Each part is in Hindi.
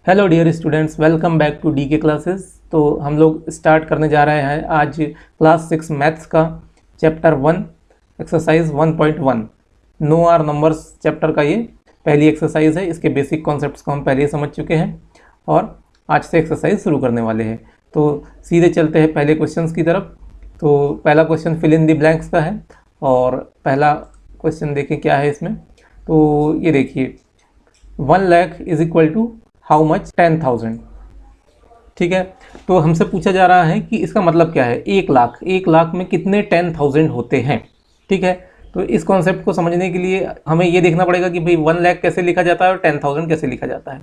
Hello dear students, welcome back to D K classes. तो हम लोग स्टार्ट करने जा रहे हैं आज क्लास 6 मैथ्स का chapter 1 exercise 1.1 know our numbers chapter का ये पहली एक्सरसाइज है। इसके बेसिक कॉन्सेप्ट्स को हम पहले ही समझ चुके हैं और आज से एक्सरसाइज शुरू करने वाले हैं। तो सीधे चलते हैं पहले क्वेश्चंस की तरफ। तो पहला question fill in the blanks का है और पहला क्वेश्चन देखें क्या है इसमें। तो ये देखिए 1 lakh is equal to how much 10,000। ठीक है, तो हमसे पूछा जा रहा है कि इसका मतलब क्या है। 1 लाख में कितने 10,000 होते हैं। ठीक है, तो इस कॉन्सेप्ट को समझने के लिए हमें ये देखना पड़ेगा कि भाई 1 लाख कैसे लिखा जाता है और 10,000 कैसे लिखा जाता है।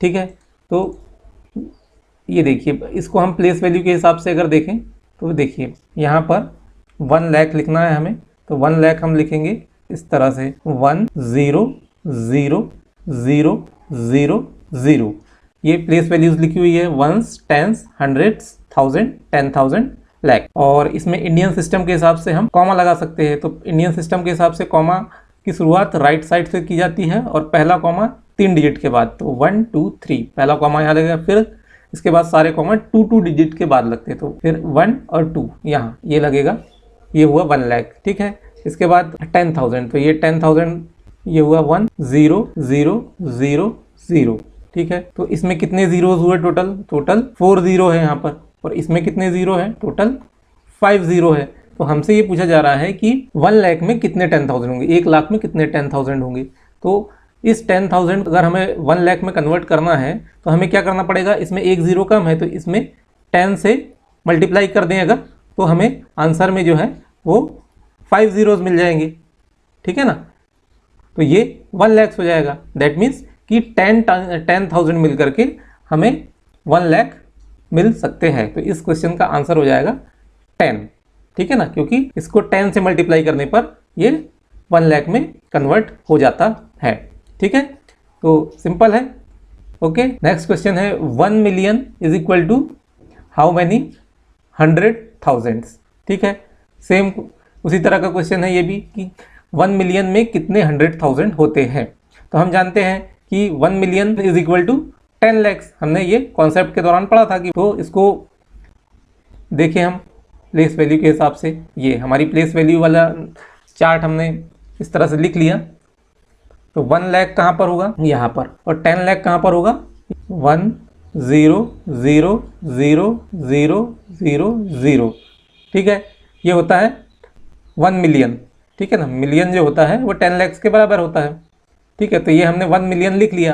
ठीक है, तो ये देखिए इसको हम प्लेस वैल्यू के हिसाब से अगर देखें तो देखिए यहाँ पर 1 लाख लिखना है हमें, तो 1 लाख हम लिखेंगे इस तरह से 1 0 0 0 0 0। ये प्लेस वैल्यूज लिखी हुई है, ones, tens, hundreds, thousand, 10,000, lakh. और इसमें इंडियन सिस्टम के हिसाब से हम कॉमा लगा सकते हैं। तो इंडियन सिस्टम के हिसाब से कॉमा की शुरुआत राइट साइड से की जाती है और पहला कॉमा 3 डिजिट के बाद, तो 1 2 3 पहला कॉमा यहाँ लगेगा। फिर इसके बाद सारे कॉमा 2 डिजिट के बाद लगते हैं, तो फिर 1 और 2 यहाँ ये लगेगा। ये हुआ 1 लाख। ठीक है, इसके बाद 10,000, तो ये 10,000 ये हुआ 1 0 0 0 0। ठीक है, तो इसमें कितने जीरोज हुए टोटल 4 जीरो है यहाँ पर, और इसमें कितने जीरो है टोटल 5 जीरो है। तो हमसे ये पूछा जा रहा है कि 1 लाख में कितने 10,000 होंगे, 1 लाख में कितने 10,000 होंगे। तो इस 10,000 अगर हमें 1 लाख में कन्वर्ट करना है तो हमें क्या करना पड़ेगा, इसमें एक जीरो कम है तो इसमें 10 से मल्टीप्लाई कर दें अगर, तो हमें आंसर में जो है वो 5 जीरोज मिल जाएंगे। ठीक है ना, तो ये 1 लाख हो जाएगा। दैट मीन्स कि 10,000 मिल करके हमें 1 लाख मिल सकते हैं। तो इस क्वेश्चन का आंसर हो जाएगा 10। ठीक है ना, क्योंकि इसको 10 से मल्टीप्लाई करने पर ये 1 लाख में कन्वर्ट हो जाता है। ठीक है, तो सिंपल है। ओके, नेक्स्ट क्वेश्चन है 1 million is equal to how many 100,000। ठीक है, सेम उसी तरह का क्वेश्चन है ये भी कि 1 मिलियन में कितने 100,000 होते हैं। तो हम जानते हैं कि 1 million is equal to 10 lakhs. हमने ये कॉन्सेप्ट के दौरान पढ़ा था कि, तो इसको देखें हम प्लेस वैल्यू के हिसाब से। ये हमारी प्लेस वैल्यू वाला चार्ट हमने इस तरह से लिख लिया। तो 1 लाख कहाँ पर होगा, यहाँ पर, और 10 लाख कहाँ पर होगा 1 0 0 0 0 0 0। ठीक है, ये होता है 1 मिलियन। ठीक है ना, मिलियन जो होता है वो 10 लैक्स के बराबर होता है। ठीक है, तो ये हमने 1 मिलियन लिख लिया।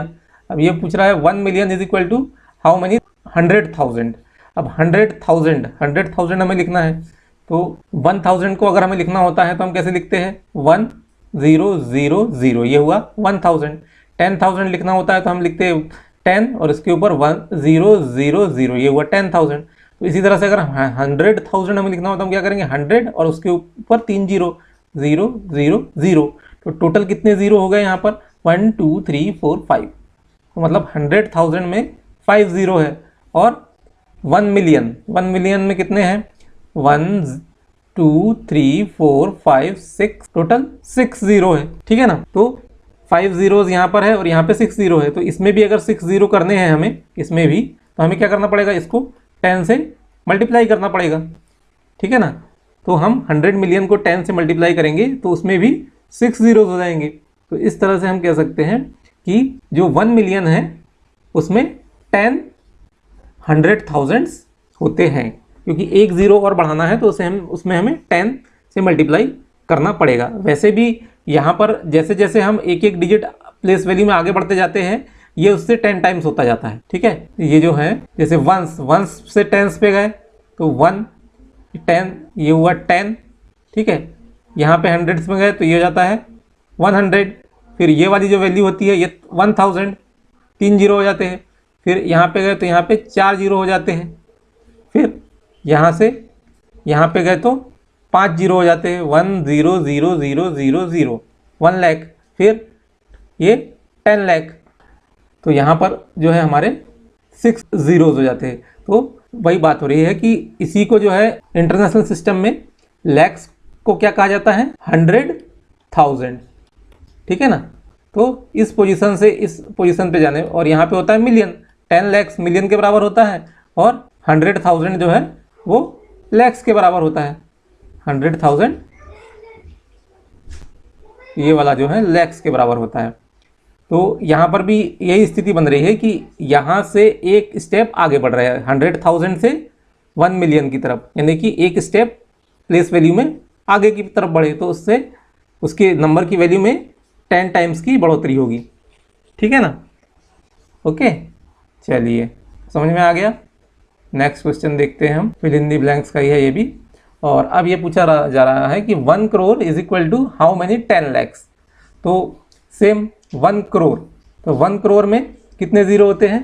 अब ये पूछ रहा है 1 million is equal to how many 100,000। अब 100,000 हमें लिखना है, तो 1000 को अगर हमें लिखना होता है तो हम कैसे लिखते हैं 1 0 0 0, ये हुआ 1000। 10,000 लिखना होता है तो हम लिखते हैं 10 और इसके ऊपर 1 0 0 0, ये हुआ 10,000। तो इसी तरह से अगर 100,000 हमें लिखना होता है हम क्या करेंगे 100 और उसके ऊपर 3 0 0 0 0। तो टोटल कितने जीरो हो गए यहाँ पर 1 2 3 4 5। तो मतलब 100,000 में 5 जीरो है। और 1 मिलियन में कितने हैं 1 2 3 4 5 6, टोटल 6 जीरो है। ठीक है ना, तो 5 जीरोज यहाँ पर है और यहाँ पे 6 जीरो है। तो इसमें भी अगर 6 जीरो करने हैं हमें, इसमें भी, तो हमें क्या करना पड़ेगा, इसको 10 से मल्टीप्लाई करना पड़ेगा। ठीक है ना, तो हम 100 मिलियन को 10 से मल्टीप्लाई करेंगे तो उसमें भी 6 जीरोज हो जाएंगे। तो इस तरह से हम कह सकते हैं कि जो 1 मिलियन है उसमें 10 100,000 होते हैं, क्योंकि एक ज़ीरो और बढ़ाना है तो उसमें हमें 10 से मल्टीप्लाई करना पड़ेगा। वैसे भी यहाँ पर जैसे जैसे हम एक एक डिजिट प्लेस वैल्यू में आगे बढ़ते जाते हैं ये उससे 10 टाइम्स होता जाता है। ठीक है, ये जो है जैसे वंस से टेंस पे गए तो 1 10, ये हुआ 10। ठीक है, यहाँ पे हंड्रेड्स में गए तो ये हो जाता है 100। फिर ये वाली जो वैल्यू होती है ये 1000, 3 जीरो हो जाते हैं। फिर यहाँ पे गए तो यहाँ पे 4 जीरो हो जाते हैं। फिर यहाँ से यहाँ पे गए तो 5 जीरो हो जाते हैं, 1 0 0 0 0 0, 1 लाख। फिर ये 10 लाख। तो यहाँ पर जो है हमारे 6 जीरोज हो जाते हैं। तो वही बात हो रही है कि इसी को जो है इंटरनेशनल सिस्टम में लैक्स को क्या कहा जाता है 100,000। ठीक है ना, तो इस पोजीशन से इस पोजीशन पे जाने, और यहाँ पे होता है मिलियन, 10 लैक्स मिलियन के बराबर होता है और 100,000 जो है वो लैक्स के बराबर होता है। 100,000 ये वाला जो है लैक्स के बराबर होता है। तो यहाँ पर भी यही स्थिति बन रही है कि यहाँ से एक स्टेप आगे बढ़ रहा है 100,000 से 1 मिलियन की तरफ, यानी कि एक स्टेप प्लेस वैल्यू में आगे की तरफ बढ़े तो उससे उसके नंबर की वैल्यू में 10 टाइम्स की बढ़ोतरी होगी। ठीक है ना? ओके, चलिए समझ में आ गया। नेक्स्ट क्वेश्चन देखते हैं हम, फिल इन दी ब्लैंक्स का ही है ये भी। और अब ये पूछा जा रहा है कि 1 crore is equal to how many 10 lakhs. तो सेम 1 करोड़, तो 1 करोड़ में कितने ज़ीरो होते हैं?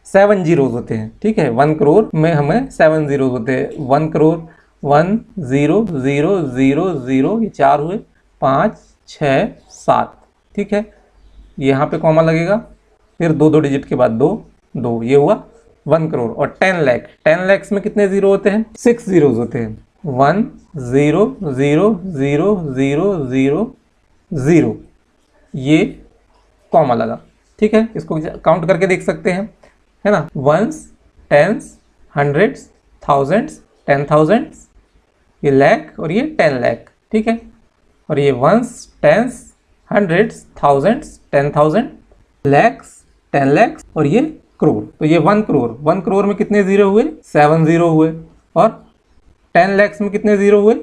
7 जीरोज़ होते हैं। ठीक है, 1 करोड़ में हमें 7 जीरोज़ होते हैं। 1 करोड़ 1 0 0 0 0, ये 4 हुए, 5 6 7। ठीक है, यहाँ पे कॉमा लगेगा, फिर 2 डिजिट के बाद 2 2, ये हुआ 1 करोड़। और 10 लैख, 10 लैक्स में कितने ज़ीरो होते हैं? 6 जीरोज़ होते हैं। 1 0 0 0 0 0 0, ये कॉमा लगा। ठीक है, इसको काउंट करके देख सकते हैं, है ना? 1s 10s 100s 1000s 10,000s, ये लैख और ये 10 लैख। ठीक है, और ये 1s 10s 100s 1000s 10,000 lakhs 10 lakhs और ये करोड़। तो ये 1 करोड़, 1 करोड़ में कितने ज़ीरो हुए? 7 ज़ीरो हुए। और 10 लैक्स में कितने ज़ीरो हुए?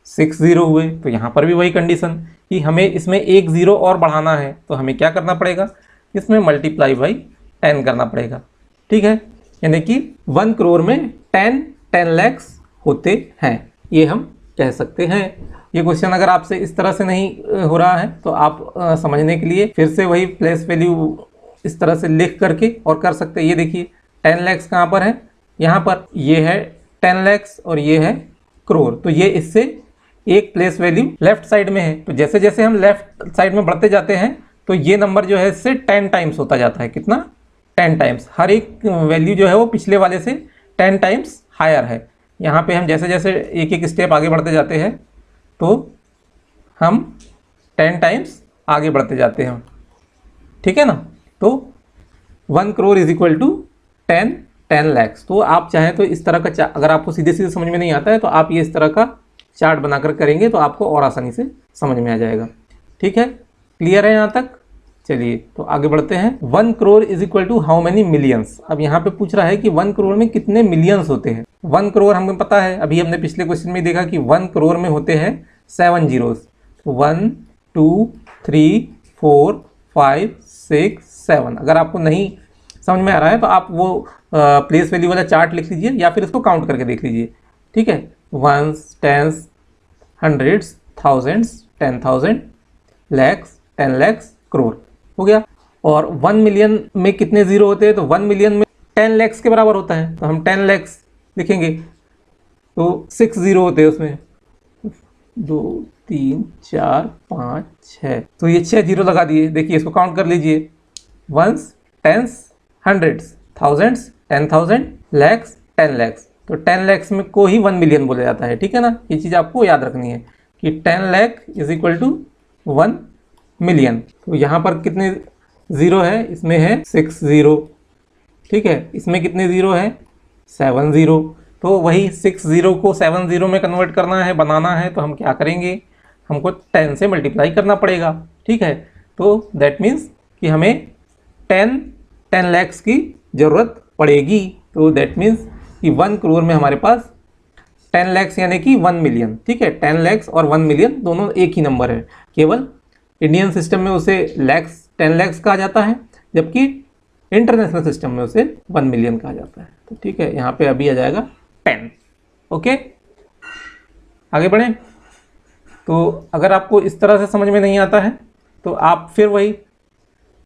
6 ज़ीरो हुए। तो यहाँ पर भी वही कंडीशन कि हमें इसमें एक ज़ीरो और बढ़ाना है, तो हमें क्या करना पड़ेगा? इसमें मल्टीप्लाई बाई 10 करना पड़ेगा। ठीक है, यानी कि 1 करोड़ में 10 लैक्स होते हैं, ये हम कह सकते हैं। ये क्वेश्चन अगर आपसे इस तरह से नहीं हो रहा है तो आप समझने के लिए फिर से वही प्लेस वैल्यू इस तरह से लिख करके और कर सकते हैं। ये देखिए 10 लैक्स कहाँ पर है? यहाँ पर ये है 10 लैक्स और ये है करोड़। तो ये इससे एक प्लेस वैल्यू लेफ्ट साइड में है। तो जैसे जैसे हम लेफ्ट साइड में बढ़ते जाते हैं तो ये नंबर जो है इससे 10 टाइम्स होता जाता है। कितना? 10 टाइम्स। हर एक वैल्यू जो है वो पिछले वाले से 10 टाइम्स हायर है। यहाँ पे हम जैसे जैसे एक एक स्टेप आगे बढ़ते जाते हैं तो हम 10 टाइम्स आगे बढ़ते जाते हैं। ठीक है ना? तो 1 crore is equal to 10 lakhs. तो आप चाहें तो इस तरह का, अगर आपको सीधे सीधे समझ में नहीं आता है तो आप ये इस तरह का चार्ट बनाकर करेंगे तो आपको और आसानी से समझ में आ जाएगा। ठीक है, क्लियर है यहाँ तक? चलिए तो आगे बढ़ते हैं। 1 crore is equal to how many millions. अब यहाँ पे पूछ रहा है कि 1 करोड़ में कितने मिलियंस होते हैं। 1 करोड़ हमें पता है, अभी हमने पिछले क्वेश्चन में देखा कि 1 करोड़ में होते हैं 7 जीरोस। 1 2 3 4 5 6 7। अगर आपको नहीं समझ में आ रहा है तो आप वो प्लेस वैल्यू वाला चार्ट लिख लीजिए या फिर इसको काउंट करके देख लीजिए। ठीक है, 1s 10s 100s 1000s 10,000 lakhs 10 lakhs crore हो गया। और 1 मिलियन में कितने ज़ीरो होते हैं? तो 1 मिलियन में 10 लैक्स के बराबर होता है। तो हम 10 लैक्स लिखेंगे तो 6 ज़ीरो होते हैं उसमें, 2 3 4 5 6। तो ये 6 जीरो लगा दिए। देखिए इसको काउंट कर लीजिए, 1s 10s 100s 1000s 10,000 lakhs 10 lakhs. तो 10 लैक्स में को ही 1 मिलियन बोला जाता है। ठीक है ना? ये चीज़ आपको याद रखनी है कि 10 lakh is equal to 1 million. तो यहाँ पर कितने ज़ीरो है? इसमें है 6 ज़ीरो। ठीक है, इसमें कितने ज़ीरो है? 7 ज़ीरो। तो वही 6 ज़ीरो को 7 ज़ीरो में कन्वर्ट करना है, बनाना है, तो हम क्या करेंगे? हमको 10 से मल्टीप्लाई करना पड़ेगा। ठीक है, तो दैट मीन्स कि हमें 10 लैक्स की ज़रूरत पड़ेगी। तो दैट मीन्स कि 1 करोड़ में हमारे पास 10 लैक्स यानी कि 1 मिलियन। ठीक है, 10 लैक्स और 1 मिलियन दोनों एक ही नंबर है, केवल इंडियन सिस्टम में उसे लैक्स 10 लैक्स कहा जाता है, जबकि इंटरनेशनल सिस्टम में उसे 1 मिलियन कहा जाता है। तो ठीक है, यहाँ पे अभी आ जाएगा 10। ओके, आगे बढ़ें। तो अगर आपको इस तरह से समझ में नहीं आता है तो आप फिर वही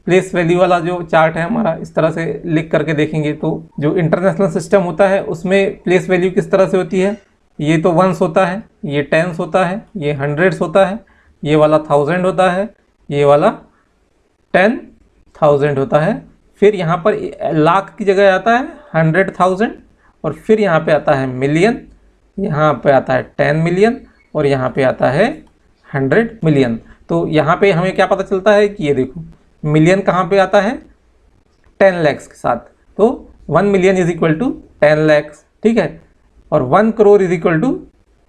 प्लेस वैल्यू वाला जो चार्ट है हमारा इस तरह से लिख करके देखेंगे। तो जो इंटरनेशनल सिस्टम होता है उसमें प्लेस वैल्यू किस तरह से होती है? ये तो 1s होता है, ये 10s होता है, ये 100s होता है, ये वाला 1000 होता है, ये वाला 10,000 होता है। फिर यहाँ पर लाख की जगह आता है 100,000 और फिर यहाँ पे आता है मिलियन, यहाँ पे आता है 10 मिलियन और यहाँ पे आता है 100 मिलियन। तो यहाँ पे हमें क्या पता चलता है कि ये देखो मिलियन कहाँ पे आता है? 10 लैक्स के साथ। तो 1 million is equal to 10 lakhs, ठीक है, और 1 crore is equal to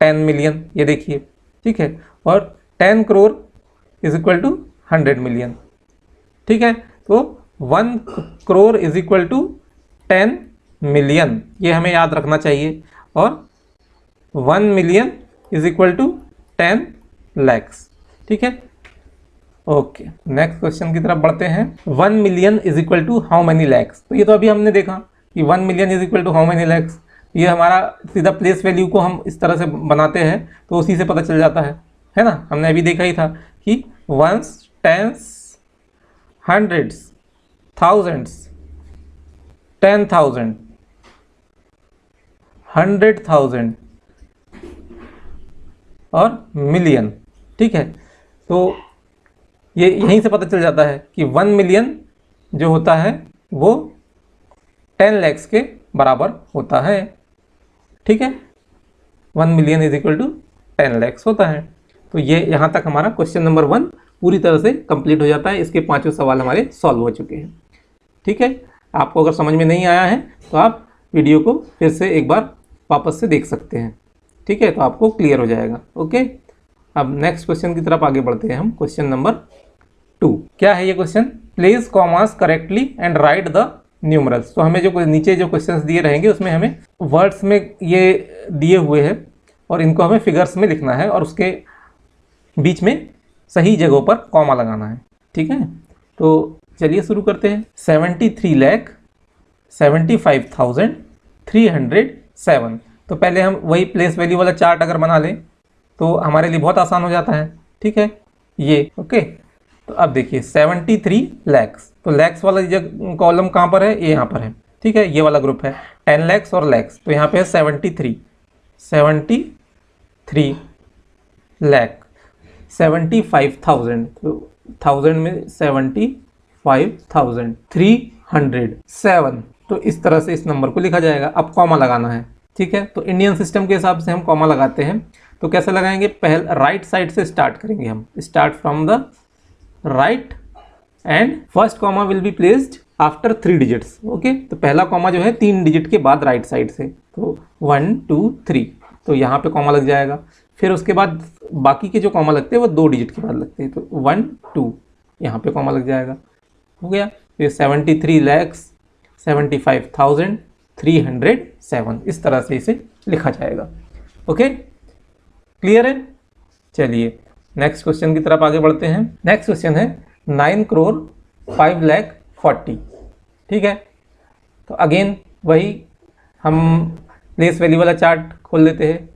10 million, ये देखिए, ठीक है, और 10 crore is equal to 100 million, ठीक है। तो 1 crore is equal to 10 million, ये हमें याद रखना चाहिए, और 1 million is equal to 10 lakhs, ठीक है। ओके, नेक्स्ट क्वेश्चन की तरफ बढ़ते हैं। 1 million is equal to how many lakhs, तो ये तो अभी हमने देखा कि 1 million is equal to how many lakhs, ये हमारा सीधा प्लेस वैल्यू को हम इस तरह से बनाते हैं तो उसी से पता चल जाता है ना। हमने अभी देखा ही था कि वंस, टेंस, हंड्रेड्स, थाउजेंड्स, 10,000, 100,000 और मिलियन, ठीक है। तो ये यहीं से पता चल जाता है कि 1 मिलियन जो होता है वो 10 लैक्स के बराबर होता है, ठीक है। 1 million is equal to 10 lakhs होता है। तो ये यहाँ तक हमारा क्वेश्चन नंबर 1 पूरी तरह से कंप्लीट हो जाता है। इसके 5 सवाल हमारे सॉल्व हो चुके हैं, ठीक है। आपको अगर समझ में नहीं आया है तो आप वीडियो को फिर से एक बार वापस से देख सकते हैं, ठीक है, तो आपको क्लियर हो जाएगा। ओके, अब नेक्स्ट क्वेश्चन की तरफ आगे बढ़ते हैं हम। क्वेश्चन नंबर 2, क्या है ये question? Place commas correctly and write the numerals. तो हमें जो नीचे जो क्वेश्चंस दिए रहेंगे उसमें हमें वर्ड्स में ये दिए हुए हैं और इनको हमें फिगर्स में लिखना है और उसके बीच में सही जगहों पर कॉमा लगाना है, ठीक है। तो चलिए शुरू करते हैं। 73,75,307। तो पहले हम वही प्लेस वैल्यू वाला चार्ट अगर बना लें तो हमारे लिए बहुत आसान हो जाता है, ठीक है, ये ओके। तो अब देखिए 73 लैक्स, तो लैक्स वाला जगह कॉलम कहाँ पर है? ये यहाँ पर है, ठीक है, ये वाला ग्रुप है 10 लैक्स और लैक्स, तो यहाँ पे है 73 लैख। 75,000, तो 1000 में 75,000, 307, तो इस तरह से इस नंबर को लिखा जाएगा। अब कॉमा लगाना है, ठीक है। तो इंडियन सिस्टम के हिसाब से हम कॉमा लगाते हैं, तो कैसे लगाएंगे? पहले राइट साइड से स्टार्ट करेंगे हम, start from the right and first comma will be placed after 3 digits, okay. तो पहला कॉमा जो है 3 डिजिट के बाद राइट साइड से, तो 1 2 3, तो यहाँ पे कॉमा लग जाएगा। फिर उसके बाद बाकी के जो कॉमा लगते हैं वो 2 डिजिट के बाद लगते हैं, तो 1 2 यहाँ पे कॉमा लग जाएगा, हो गया। फिर 73,75,307, इस तरह से इसे लिखा जाएगा, ओके, क्लियर है। चलिए नेक्स्ट क्वेश्चन की तरफ आगे बढ़ते हैं। नेक्स्ट क्वेश्चन है 9 करोड़ 5,40,000, ठीक है। तो अगेन वही हम प्लेस वैल्यू वाला चार्ट खोल लेते हैं,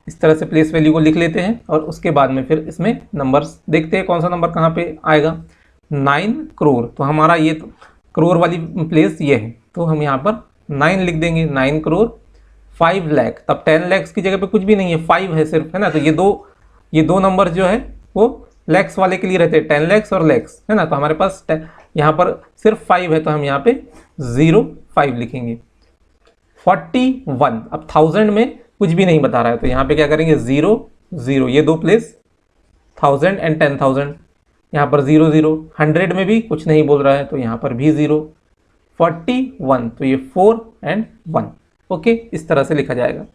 इस तरह से प्लेस वैल्यू को लिख लेते हैं और उसके बाद में फिर इसमें नंबर्स देखते हैं कौन सा नंबर कहाँ पे आएगा। 9 करोड़, तो हमारा ये तो करोड़ वाली प्लेस ये है, तो हम यहाँ पर 9 लिख देंगे। 9 करोड़ 5 लाख, तब 10 लैक्स की जगह पे कुछ भी नहीं है, 5 है सिर्फ, है ना। तो ये दो नंबर जो है वो लैक्स वाले के लिए रहते हैं, 10 लैक्स और लैक्स, है ना। तो हमारे पास यहाँ पर सिर्फ 5 है, तो हम यहाँ पे 05 लिखेंगे। 41, अब 1000 में कुछ भी नहीं बता रहा है, तो यहाँ पे क्या करेंगे? 0 0, ये दो प्लेस 1000 एंड 10,000, यहाँ पर 0 0। 100 में भी कुछ नहीं बोल रहा है, तो यहाँ पर भी 0। 41, तो ये 4 एंड 1, ओके, इस तरह से लिखा जाएगा।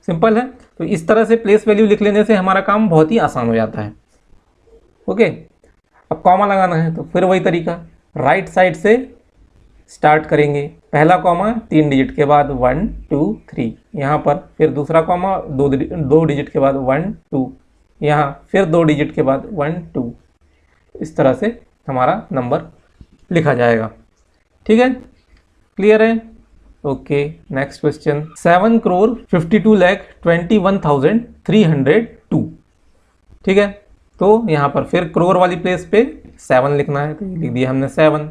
सिंपल है। तो इस तरह से प्लेस वैल्यू लिख लेने से हमारा काम बहुत ही आसान हो जाता है, ओके। अब कॉमा लगाना है, तो फिर वही तरीका, राइट साइड से स्टार्ट करेंगे। पहला कॉमा 3 डिजिट के बाद 1 2 3 यहाँ पर, फिर दूसरा कॉमा 2 डिजिट के बाद 1 2 यहाँ, फिर 2 डिजिट के बाद 1 2, इस तरह से हमारा नंबर लिखा जाएगा, ठीक है, क्लियर है। ओके, नेक्स्ट क्वेश्चन 7 करोड़ 52,21,302, ठीक है। तो यहाँ पर फिर करोड़ वाली प्लेस पे 7 लिखना है, तो ये लिख दिया हमने 7।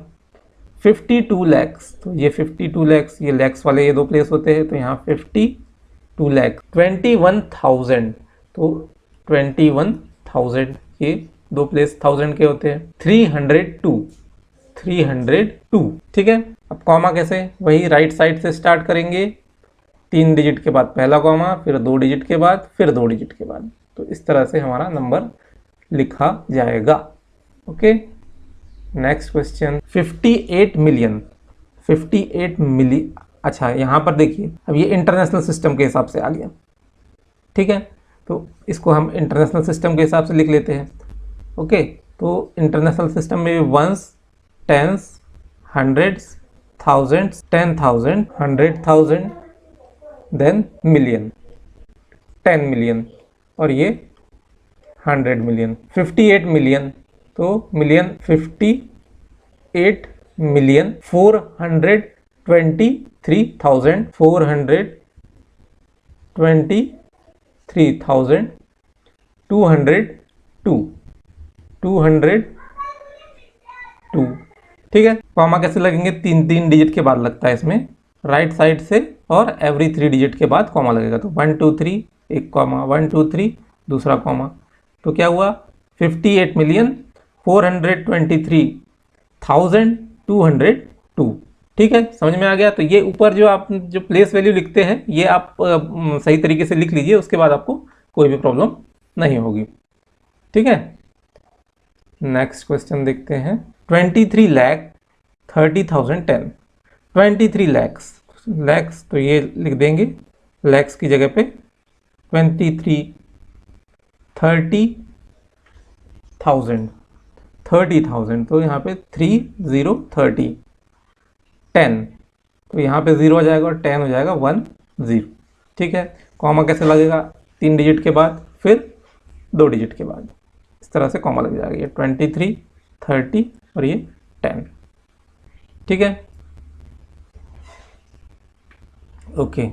52 लैक्स, तो ये 52 लैक्स, ये लैक्स वाले ये दो प्लेस होते हैं, तो यहाँ 52 लैक्स। 21,000, तो 21,000 ये दो प्लेस 1000 के होते हैं। 302, ठीक है। अब कॉमा कैसे? वही राइट साइड से स्टार्ट करेंगे, 3 डिजिट के बाद पहला कॉमा, फिर 2 डिजिट के बाद, फिर 2 डिजिट के बाद, तो इस तरह से हमारा नंबर लिखा जाएगा, ओके। नेक्स्ट क्वेश्चन 58 मिलियन 58 मिली, अच्छा यहाँ पर देखिए अब ये इंटरनेशनल सिस्टम के हिसाब से आ गया, ठीक है। तो इसको हम इंटरनेशनल सिस्टम के हिसाब से लिख लेते हैं। ओके, तो इंटरनेशनल सिस्टम में ones, tens, hundreds, thousands, 10,000, 100,000, then million, 10 million, और ये 100 मिलियन, 58 मिलियन। तो मिलियन 58 मिलियन 423,000, 423,202, 202, ठीक है। कॉमा कैसे लगेंगे? तीन तीन डिजिट के बाद लगता है इसमें, राइट साइड से, और एवरी 3 डिजिट के बाद कॉमा लगेगा। तो 1 2 3 एक कॉमा, 1 2 3 दूसरा कॉमा, तो क्या हुआ? 58,423,202, ठीक है। समझ में आ गया? तो ये ऊपर जो आप जो प्लेस वैल्यू लिखते हैं ये आप सही तरीके से लिख लीजिए, उसके बाद आपको कोई भी प्रॉब्लम नहीं होगी, ठीक है। नेक्स्ट क्वेश्चन देखते हैं। 23,30,010, 23 लैक्स, लैक्स तो ये लिख देंगे लैक्स की जगह पे 23, 30,000, 30,000, तो यहाँ पे 3030, 10, तो यहाँ पे 0 हो जाएगा और 10 हो जाएगा 10, ठीक है। कॉमा कैसे लगेगा? 3 डिजिट के बाद, फिर 2 डिजिट के बाद, इस तरह से कॉमा लग जाएगा। ये 23, 30 और ये 10, ठीक है। ओके,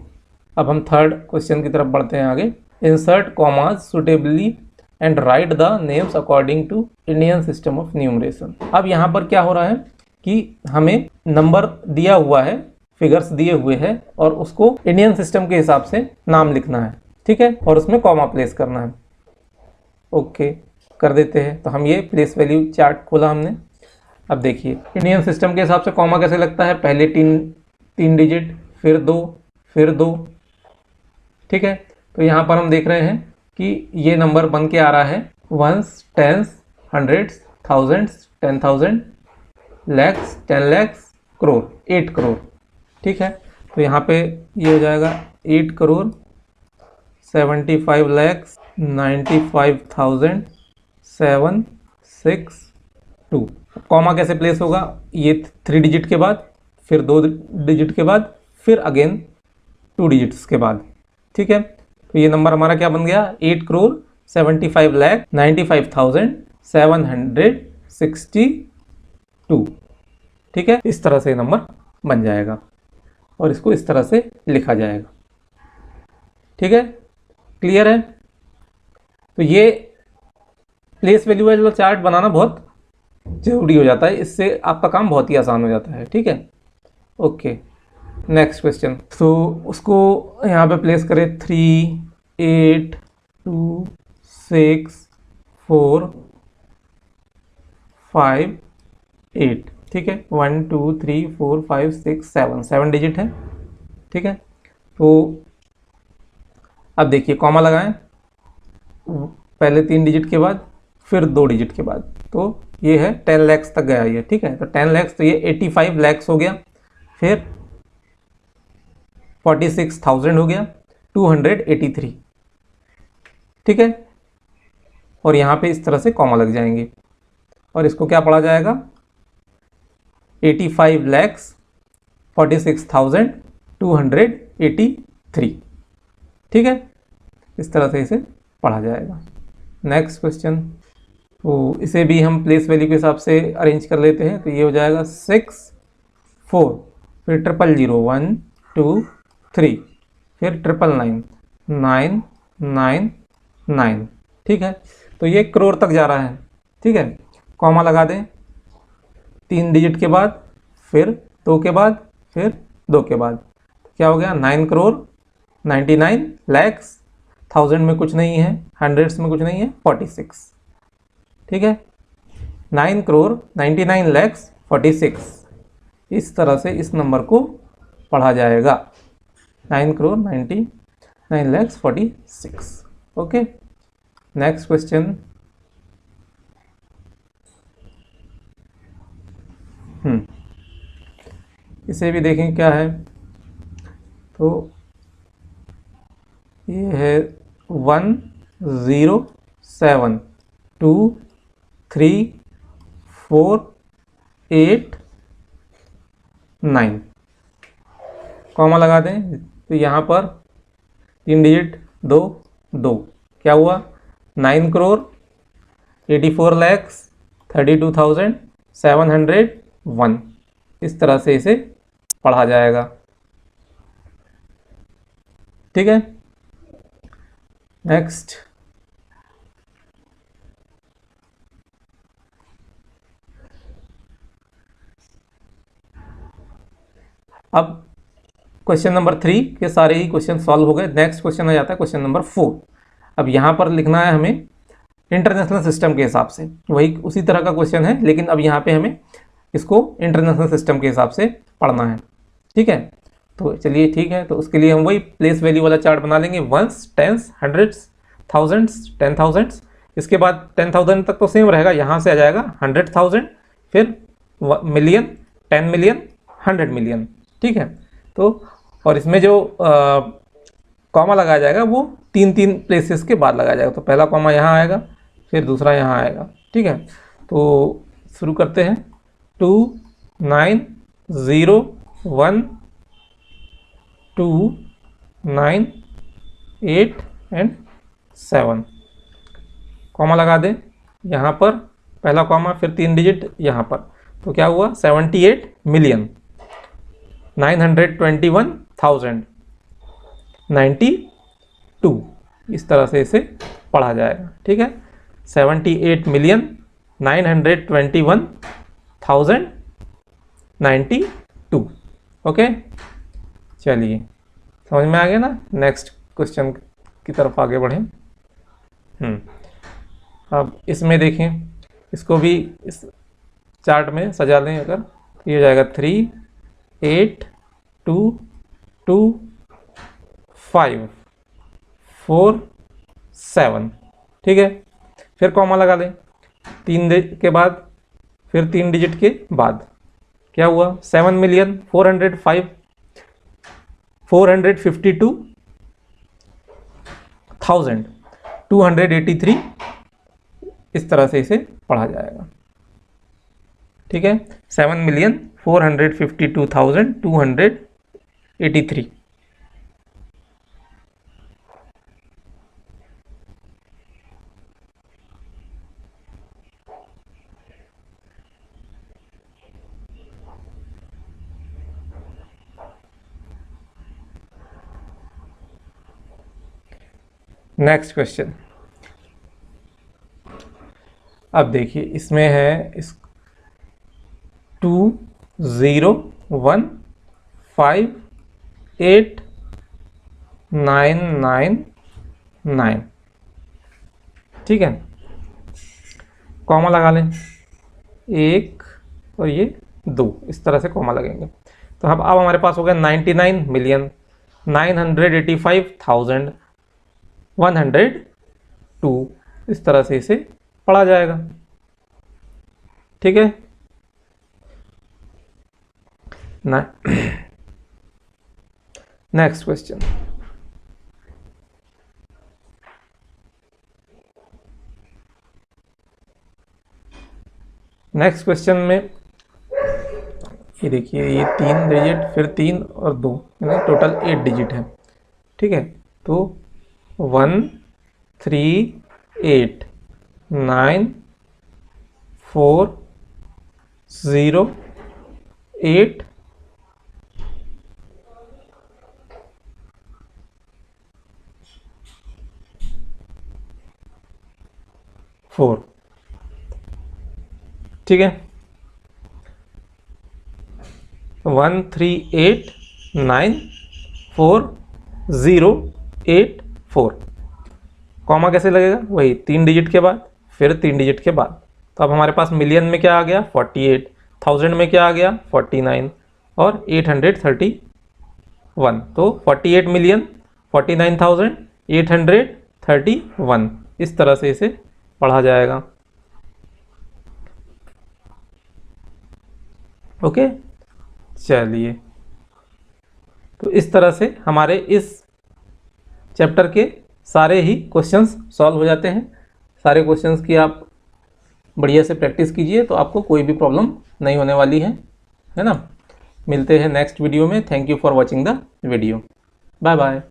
अब हम थर्ड क्वेश्चन की तरफ बढ़ते हैं आगे। Insert commas suitably and write the names according to Indian system of numeration. अब यहाँ पर क्या हो रहा है कि हमें नंबर दिया हुआ है, फिगर्स दिए हुए हैं, और उसको इंडियन सिस्टम के हिसाब से नाम लिखना है, ठीक है, और उसमें कॉमा प्लेस करना है। ओके, कर देते हैं। तो हम ये प्लेस वैल्यू चार्ट खोला हमने। अब देखिए इंडियन सिस्टम के हिसाब से कॉमा कैसे लगता है? पहले तीन डिजिट, फिर 2, फिर 2, ठीक है। तो यहाँ पर हम देख रहे हैं कि ये नंबर बन के आ रहा है ones, tens, hundreds, thousands, 10,000, lakhs, 10 lakhs, crore, 8 crore, ठीक है। तो यहाँ पे ये हो जाएगा 8 करोड़ 75 लैक्स 95,762। कॉमा कैसे प्लेस होगा? ये 3 डिजिट के बाद, फिर 2 डिजिट के बाद, फिर अगेन 2 डिजिट्स के बाद, ठीक है। तो ये नंबर हमारा क्या बन गया? 8 करोड़ 75 लैख 95,762, ठीक है। इस तरह से नंबर बन जाएगा और इसको इस तरह से लिखा जाएगा, ठीक है। क्लियर है? तो ये प्लेस वैल्यू वाला चार्ट बनाना बहुत जरूरी हो जाता है, इससे आपका काम बहुत ही आसान हो जाता है, ठीक है। Okay, next question. तो उसको यहाँ पे प्लेस करें 3, 8, 2, 6, 4, 5, 8, ठीक है। 1 2 3 4 5 6 7 डिजिट है, ठीक है। तो अब देखिए कॉमा लगाएं, पहले 3 डिजिट के बाद, फिर 2 डिजिट के बाद, तो ये है 10 लैक्स तक गया ये, ठीक है। तो 10 लैक्स, तो ये 85 लैक्स हो गया, फिर 46,000 हो गया, 283, ठीक है। और यहाँ पे इस तरह से कॉमा लग जाएंगे और इसको क्या पढ़ा जाएगा? 85 लैक्स 46,283, ठीक है। इस तरह से इसे पढ़ा जाएगा। नेक्स्ट क्वेश्चन, तो इसे भी हम प्लेस वैल्यू के हिसाब से अरेंज कर लेते हैं। तो ये हो जाएगा 6 4, फिर 000 1 2 3, फिर 999 9 9 9, ठीक है। तो ये करोड़ तक जा रहा है, ठीक है। कॉमा लगा दें 3 डिजिट के बाद, फिर 2 के बाद, फिर 2 के बाद, क्या हो गया? 9 करोड़ 99 लैक्स, 1000 में कुछ नहीं है, हंड्रेड्स में कुछ नहीं है, 46, ठीक है। 9 करोड़ 99 लैक्स 46, इस तरह से इस नंबर को पढ़ा जाएगा, 9 crore 99 lakhs 46। Okay, next question. इसे भी देखें क्या है। तो ये है 1072348 9, कॉमा लगा दें। तो यहाँ पर 3 डिजिट 2 2, क्या हुआ 9,84,32,701। इस तरह से इसे पढ़ा जाएगा। ठीक है, नेक्स्ट। अब क्वेश्चन नंबर 3 के सारे ही क्वेश्चन सॉल्व हो गए। नेक्स्ट क्वेश्चन आ जाता है क्वेश्चन नंबर 4। अब यहाँ पर लिखना है हमें इंटरनेशनल सिस्टम के हिसाब से, वही उसी तरह का क्वेश्चन है, लेकिन अब यहाँ पे हमें इसको इंटरनेशनल सिस्टम के हिसाब से पढ़ना है। ठीक है, तो चलिए ठीक है। तो उसके लिए हम वही प्लेस वैल्यू वाला चार्ट बना लेंगे, वंस, टेंस, हंड्रेड्स, थाउजेंड्स, 10,000। इसके बाद 10,000 तक तो सेम रहेगा, यहाँ से आ जाएगा 100,000, फिर मिलियन, 10 मिलियन, 100 मिलियन। ठीक है, तो और इसमें जो कॉमा लगाया जाएगा वो 3 प्लेसेस के बाद लगाया जाएगा। तो पहला कॉमा यहाँ आएगा, फिर दूसरा यहाँ आएगा। ठीक है, तो शुरू करते हैं। 2 9 0 1 2 9 8 एंड 7, कॉमा लगा दें यहाँ पर, पहला कॉमा, फिर 3 डिजिट यहाँ पर। तो क्या हुआ 78,921,092। इस तरह से इसे पढ़ा जाएगा। ठीक है, 78,921,092। ओके, चलिए समझ में आ गया ना। नेक्स्ट क्वेश्चन की तरफ आगे बढ़ें। अब इसमें देखें, इसको भी इस चार्ट में सजा लें अगर, तो ये हो जाएगा 3 8 2 2 5 4 7। ठीक है, फिर कॉमा लगा लें 3 डिजिट के बाद, फिर 3 डिजिट के बाद। क्या हुआ 7,452,283। इस तरह से इसे पढ़ा जाएगा। ठीक है, 7,452,283। Next question. अब देखिए इसमें है 2 0 1 5 8 9 9 9। ठीक है, कॉमा लगा लें 1 और ये 2, इस तरह से कॉमा लगेंगे। तो अब हमारे पास हो गया 99,985,102। इस तरह से इसे पढ़ा जाएगा। ठीक है, नेक्स्ट क्वेश्चन। नेक्स्ट क्वेश्चन में ये देखिए, ये 3 डिजिट, फिर 3 और 2, यानी टोटल 8 डिजिट है। ठीक है, तो 1 3 8 9 4 0 8 4। ठीक है, 1 3 8 9 4 0 8 4। कॉमा कैसे लगेगा, वही 3 डिजिट के बाद, फिर 3 डिजिट के बाद। तो अब हमारे पास मिलियन में क्या आ गया 48, थाउजेंड में क्या आ गया 49 और 831। तो 48 मिलियन 49,831। इस तरह से इसे पढ़ा जाएगा। ओके, चलिए, तो इस तरह से हमारे इस चैप्टर के सारे ही क्वेश्चंस सॉल्व हो जाते हैं। सारे क्वेश्चंस की आप बढ़िया से प्रैक्टिस कीजिए तो आपको कोई भी प्रॉब्लम नहीं होने वाली है ना। मिलते हैं नेक्स्ट वीडियो में। Thank you for watching the video. Bye bye.